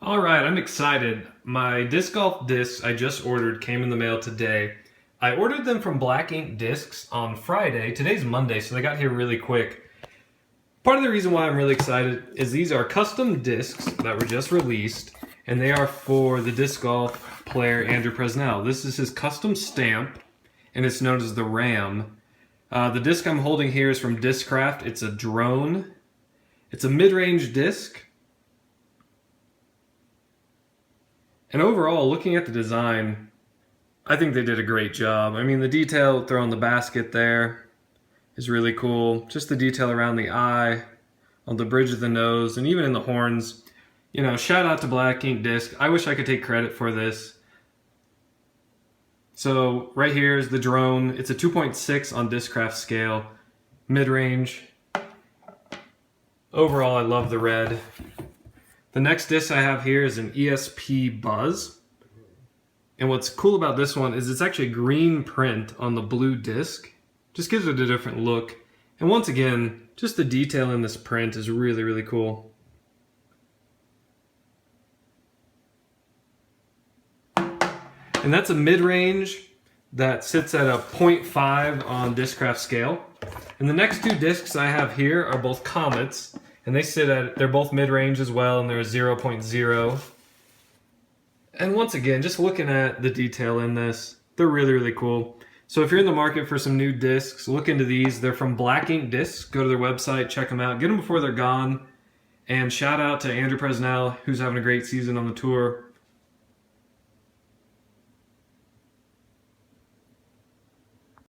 All right, I'm excited. My disc golf discs I just ordered came in the mail today. I ordered them from Black Ink Discs on Friday. Today's Monday, so they got here really quick. Part of the reason why I'm really excited is these are custom discs that were just released, and they are for the disc golf player Andrew Presnell. This is his custom stamp, and it's known as the Ram. The disc I'm holding here is from Discraft. It's a drone. It's a mid-range disc. And overall, looking at the design, I think they did a great job. I mean, the detail throwing the basket there is really cool. Just the detail around the eye, on the bridge of the nose, and even in the horns. You know, shout out to Black Ink Disc. I wish I could take credit for this. So right here is the drone. It's a 2.6 on Discraft scale, mid-range. Overall, I love the red. The next disc I have here is an ESP Buzzz. And what's cool about this one is it's actually green print on the blue disc. Just gives it a different look. And once again, just the detail in this print is really, really cool. And that's a mid-range that sits at a 0.5 on Discraft scale. And the next two discs I have here are both Comets. And they're both mid-range as well, and they're a 0.0. And once again, just looking at the detail in this, they're really, really cool. So if you're in the market for some new discs, look into these. They're from Black Ink Discs. Go to their website, check them out. Get them before they're gone. And shout out to Andrew Presnell, who's having a great season on the tour.